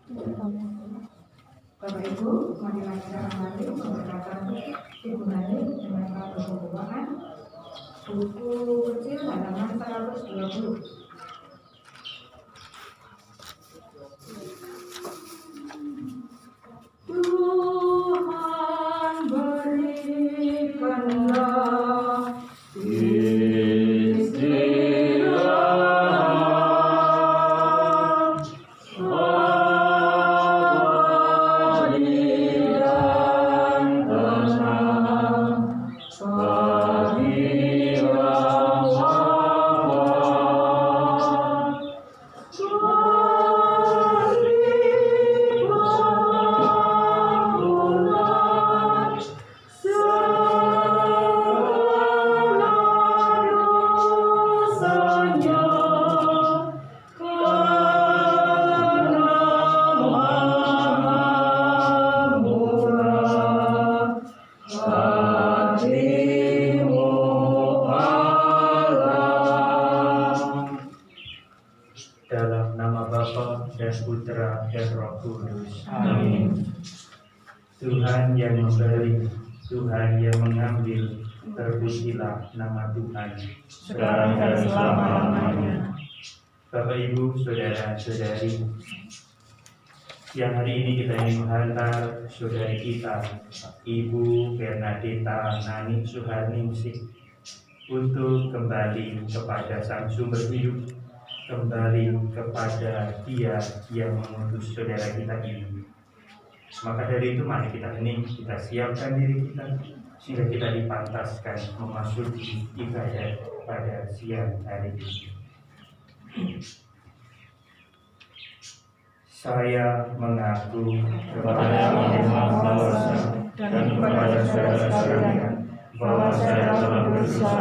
Bapak Ibu, marilah kita kembali memberkatan Ibu Hani dengan satu pembawaan buku kecil halaman 120. Tuhan berikanlah istirahat abadi dan tenang bagi rakyat. Dalam nama Bapa dan Putra dan Roh Kudus. Amin. Tuhan yang memberi, Tuhan yang mengambil, terpujilah nama Tuhan Sekarang dan selama-lamanya. Bapak Ibu, saudara-saudari, yang hari ini kita ingin menghantar saudari kita, Ibu Bernadetta Nani Suharningsih, untuk kembali kepada Sang Sumber Hidup, kembali kepada Dia yang mengutus saudara kita ini. Maka dari itu mari kita hening, kita siapkan diri kita sehingga kita dipantaskan memasuki ibadah pada siang hari ini. Saya mengaku kepada Yang Maha Kuasa dan kepada saudara sekalian bahwa saya telah berdosa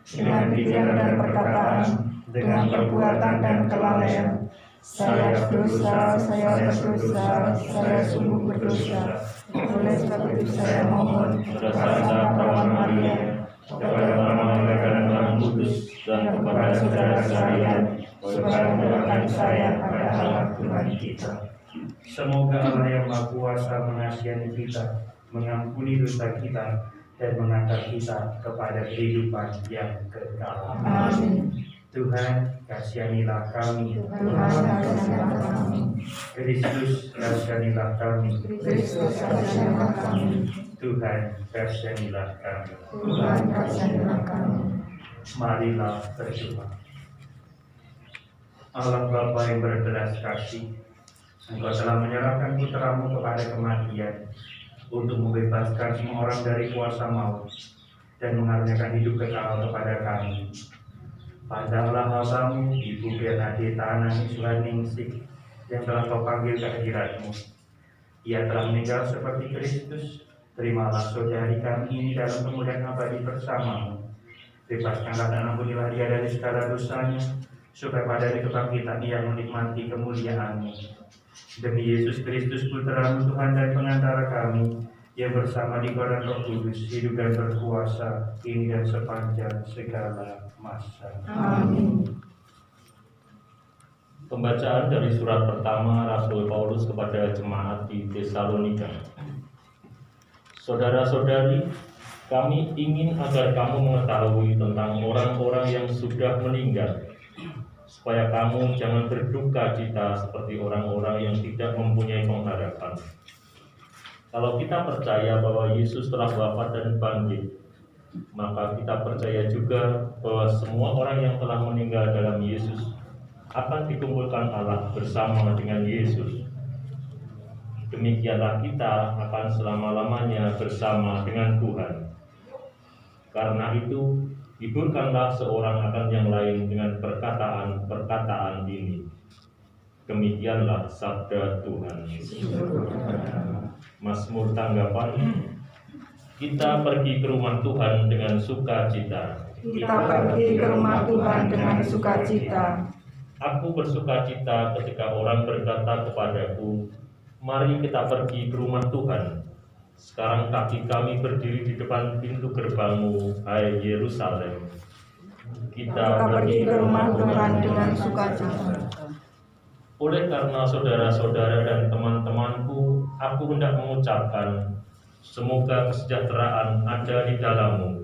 dengan pikiran dan perkataan, dengan perbuatan dan kelalaian. Saya berdosa, saya sungguh berdosa. Oleh sebab itu saya mohon kepada Perawan Maria, kepada para malaikat dan Roh Kudus, dan kepada saudara sekalian, supaya mendoakan saya pada Allah Tuhan kita. Semoga Allah yang Maha Kuasa mengasihi kita, mengampuni dosa kita, dan mengantar kita kepada kehidupan yang kekal. Amin. Tuhan, kasihanilah kami. Tuhan kasihanilah kami. Kristus, kasihanilah kami. Kristus kasihanilah kami. Tuhan, kasihanilah kami. Tuhan kasihanilah kami. Marilah berdoa. Allah Bapa yang berbelas kasih, Engkau telah menyerahkan putramu kepada kematian untuk membebaskan semua orang dari kuasa maut dan mengaruniakan hidup kekal kepada kami. Pandanglah hambamu, Ibu Bernadetta Nani Suharningsih, yang telah kau panggil ke hadirat-Mu. Ia telah meninggal seperti Kristus. Terimalah saudari kami ini dalam kemuliaan abadi bersama-Mu. Bebaskanlah dan ampunilah dia dari segala dosanya, supaya pada hari kebangkitan ia menikmati kemuliaan-Mu. Demi Yesus Kristus Putra-Mu Tuhan dan pengantara kami, yang bersama di dan Roh Kudus, hidup dan berkuasa kini dan sepanjang segala masa. Amin. Pembacaan dari surat pertama Rasul Paulus kepada jemaat di Tesalonika. Saudara-saudari, kami ingin agar kamu mengetahui tentang orang-orang yang sudah meninggal, supaya kamu jangan berduka cita seperti orang-orang yang tidak mempunyai pengharapan. Kalau kita percaya bahwa Yesus telah wafat dan bangkit, maka kita percaya juga bahwa semua orang yang telah meninggal dalam Yesus akan dikumpulkan Allah bersama dengan Yesus. Demikianlah kita akan selama-lamanya bersama dengan Tuhan. Karena itu, hiburkanlah seorang akan yang lain dengan perkataan-perkataan ini. Demikianlah sabda Tuhan. Mazmur tanggapan. Kita pergi ke rumah Tuhan dengan sukacita. Kita pergi ke rumah Tuhan dengan sukacita. Aku bersukacita ketika orang berkata kepadaku, mari kita pergi ke rumah Tuhan. Sekarang kaki kami berdiri di depan pintu gerbangmu, hai Yerusalem. Kita Kita pergi ke rumah Tuhan dengan sukacita. Oleh karena saudara-saudara dan teman-temanku, aku hendak mengucapkan, semoga kesejahteraan ada di dalammu.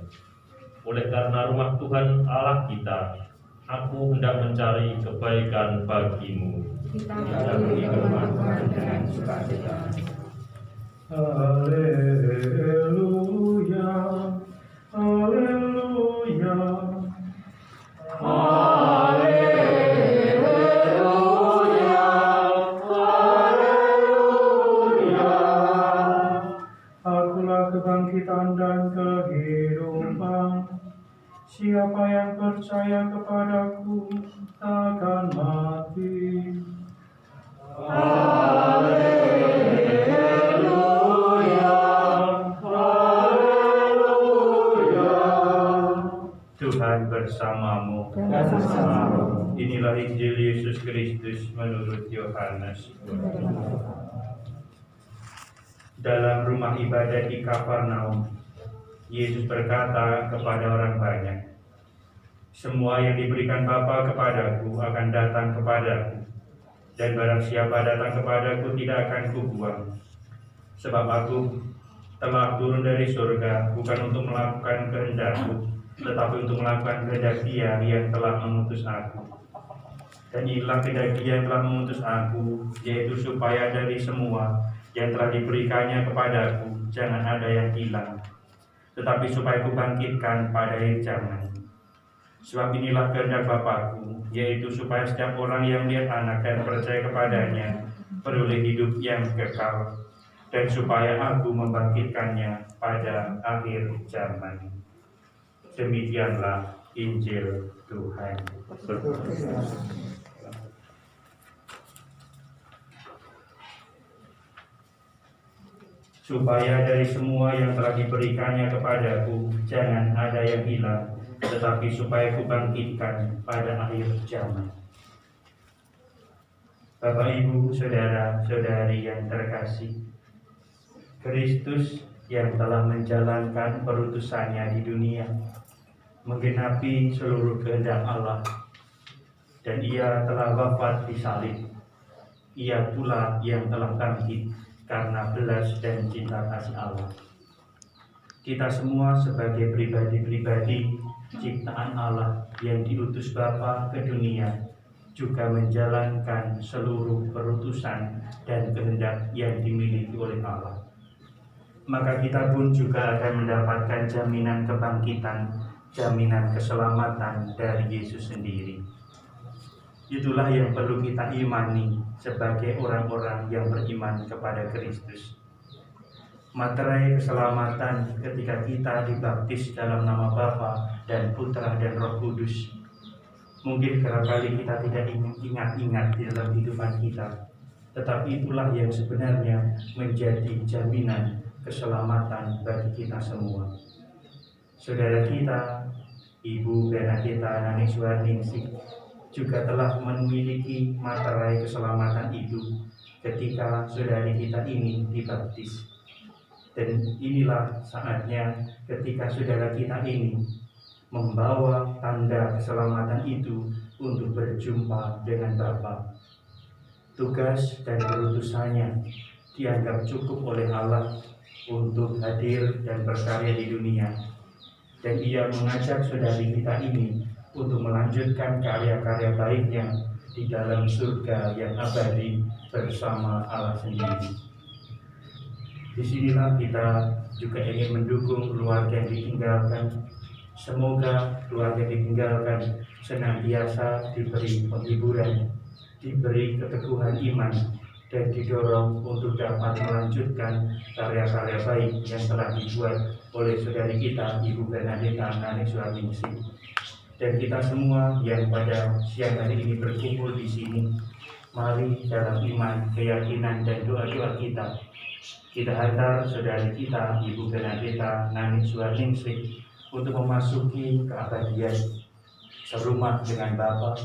Oleh karena rumah Tuhan Allah kita, aku hendak mencari kebaikan bagimu. Kita beri firman Tuhan dengan sukacita. Haleluya, haleluya, Haleluya, haleluya. Akulah kebangkitan dan kehidupan. Siapa yang percaya kepadaku takkan mati. Haleluya, haleluya. Tuhan bersamamu. Dan bersamamu. Inilah Injil Yesus Kristus menurut Yohanes. Dalam rumah ibadat di Kafarnaum, Yesus berkata kepada orang banyak, "Semua yang diberikan Bapa kepadaku akan datang kepadaku, dan barang siapa datang kepadaku tidak akan kubuang. Sebab aku telah turun dari surga bukan untuk melakukan kehendakku, tetapi untuk melakukan kehendak Dia yang telah mengutus aku. Dan inilah kehendak Dia yang telah mengutus aku, yaitu supaya dari semua yang telah diberikannya kepadaku jangan ada yang hilang, tetapi supaya kubangkitkan pada akhir zaman. Sebab inilah kehendak Bapa-Ku, yaitu supaya setiap orang yang melihat Anak dan percaya kepadanya beroleh hidup yang kekal, dan supaya Aku membangkitkannya pada akhir zaman." Demikianlah Injil Tuhan. Supaya dari semua yang telah diberikannya kepadaku jangan ada yang hilang, tetapi supaya kubangkitkan pada akhir zaman. Bapak, Ibu, saudara-saudari yang terkasih, Kristus yang telah menjalankan perutusannya di dunia, menggenapi seluruh kehendak Allah, dan Ia telah wafat di salib. Ia pula yang telah bangkit karena belas dan cinta kasih Allah. Kita semua sebagai pribadi-pribadi ciptaan Allah yang diutus Bapa ke dunia, juga menjalankan seluruh perutusan dan kehendak yang dimiliki oleh Allah. Maka kita pun juga akan mendapatkan jaminan kebangkitan, jaminan keselamatan dari Yesus sendiri. Itulah yang perlu kita imani sebagai orang-orang yang beriman kepada Kristus. Materai keselamatan ketika kita dibaptis dalam nama Bapa dan Putra dan Roh Kudus. Mungkin kerap kali kita tidak ingat-ingat di dalam kehidupan kita, tetapi itulah yang sebenarnya menjadi jaminan keselamatan bagi kita semua. Saudara kita, Ibu Bernadetta Nanik Suharningsih, juga telah memiliki materai keselamatan itu ketika saudari kita ini dibaptis. Dan inilah saatnya ketika saudara kita ini membawa tanda keselamatan itu untuk berjumpa dengan Bapa. Tugas dan perutusannya dianggap cukup oleh Allah untuk hadir dan berkarya di dunia. Dan Ia mengajak saudari kita ini untuk melanjutkan karya-karya baiknya di dalam surga yang abadi bersama Allah sendiri. Disinilah kita juga ingin mendukung keluarga yang ditinggalkan. Semoga keluarga yang ditinggalkan senantiasa diberi penghiburan, diberi keteguhan iman, dan didorong untuk dapat melanjutkan karya-karya baik yang telah dibuat oleh saudari kita, Ibu Bernadetta Nanik Suharningsih. Dan kita semua yang pada siang hari ini berkumpul di sini, mari dalam iman, keyakinan, dan doa-doa kita hantar saudari kita, Ibu Bernadetta Nanik Suharningsih, untuk memasuki keabadian, serumah dengan Bapa,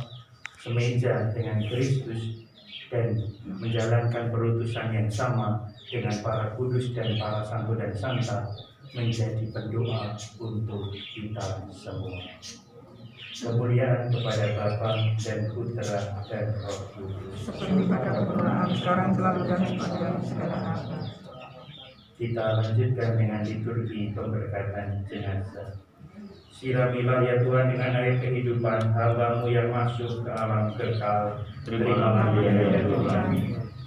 semeja dengan Kristus, dan menjalankan perutusan yang sama dengan para kudus dan para santo dan santa, menjadi pendoa untuk kita semua. kemuliaan kepada Bapa dan Putra dan Roh Kudus. seperti pada permulaan, sekarang selalu dan sepanjang segala abad. Kita lanjutkan dengan liturgi pemberkatan jenazah. Siramilah ya Tuhan dengan air kehidupan hamba-Mu yang masuk ke alam kekal. Terimalah dia ya Tuhan,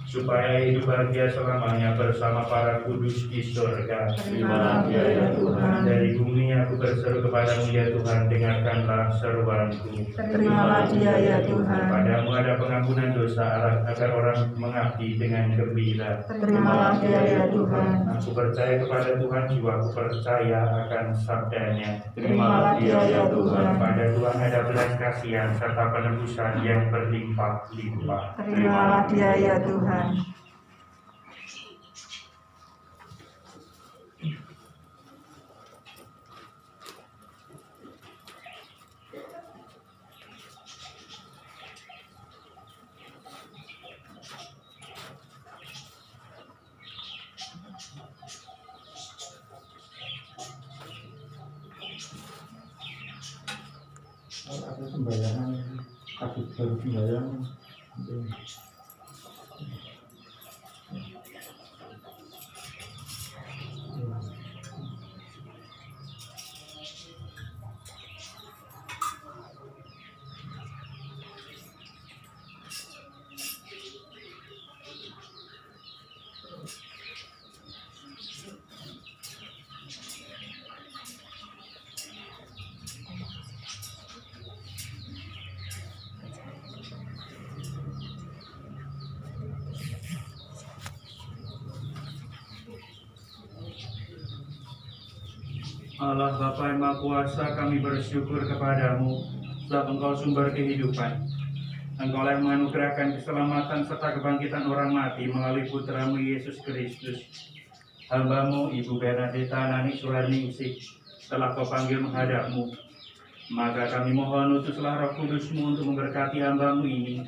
supaya hidup bahagia selamanya bersama para kudus di surga. Terimalah dia ya Tuhan. Dari bumi aku berseru kepadamu ya Tuhan, dengarkanlah seruanku. Terimalah dia ya Tuhan. Padamu ada pengampunan dosa agar orang mengabdi dengan gembira. Terimalah dia ya Tuhan. Aku percaya kepada Tuhan, jiwaku percaya akan sabdanya. Terimalah dia ya Tuhan. Pada Tuhan ada belas kasihan serta penebusan yang berlimpah-limpah. Terimalah dia ya Tuhan. Ada sembayangan, habis baru sembayang. Allah Bapa yang Maha Kuasa, kami bersyukur kepadamu sebab Engkau sumber kehidupan. Engkau yang menganugerahkan keselamatan serta kebangkitan orang mati melalui Putramu Yesus Kristus. Hamba-Mu Ibu Bernadetta Nani Suharni Usik telah Kau panggil menghadap-Mu. Maka kami mohon utuslah Roh Kudus-Mu untuk memberkati hamba-Mu ini.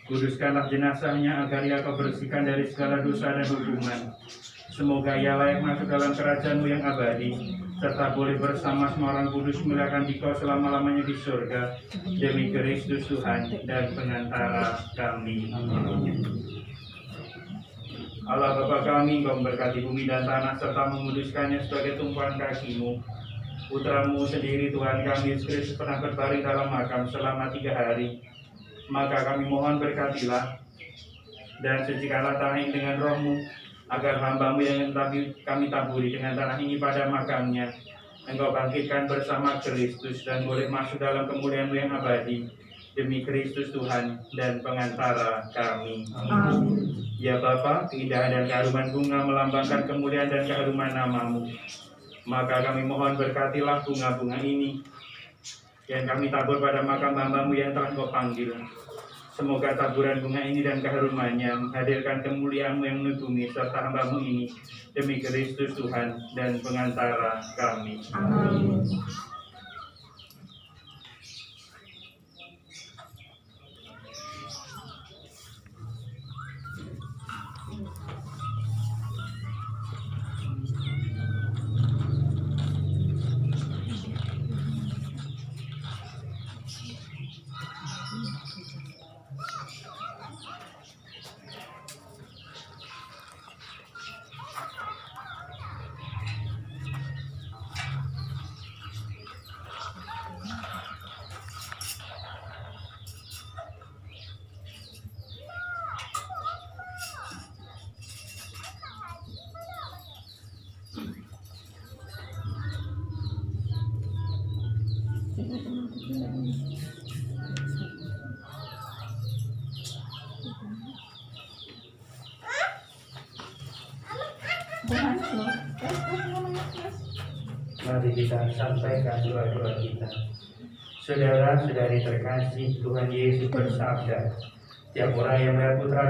Kuduskanlah jenazahnya agar ia Kau bersihkan dari segala dosa dan hukuman. Semoga ia layak masuk dalam kerajaan-Mu yang abadi, serta boleh bersama semua orang kudus memuliakan Dikau selama-lamanya di surga, demi Kristus Tuhan dan pengantara kami. Allah Bapa kami, Engkau memberkati bumi dan tanah, serta menguduskannya sebagai tumpuan kaki-Mu. Putra-Mu sendiri Tuhan kami, Yesus Kristus, pernah berbaring dalam makam selama 3 hari. Maka kami mohon berkatilah, dan sucikanlah tanah ini dengan Roh-Mu, agar hamba-Mu yang kami taburi dengan tanah ini pada makamnya, Engkau bangkitkan bersama Kristus dan boleh masuk dalam kemuliaan-Mu yang abadi, demi Kristus Tuhan dan pengantara kami. Amin. Ya Bapa, keindahan dan keharuman bunga melambangkan kemuliaan dan keharuman nama-Mu. Maka kami mohon berkatilah bunga-bunga ini yang kami tabur pada makam hamba-Mu yang telah Kau panggil. Semoga taburan bunga ini dan keharumannya menghadirkan kemuliaan-Mu yang menuju bumi serta hamba-Mu ini, demi Kristus Tuhan dan pengantara kami. Amin. Mari kita sampaikan doa-doa kita. Saudara-saudari terkasih, Tuhan Yesus bersabda, tiap orang yang melihat Putra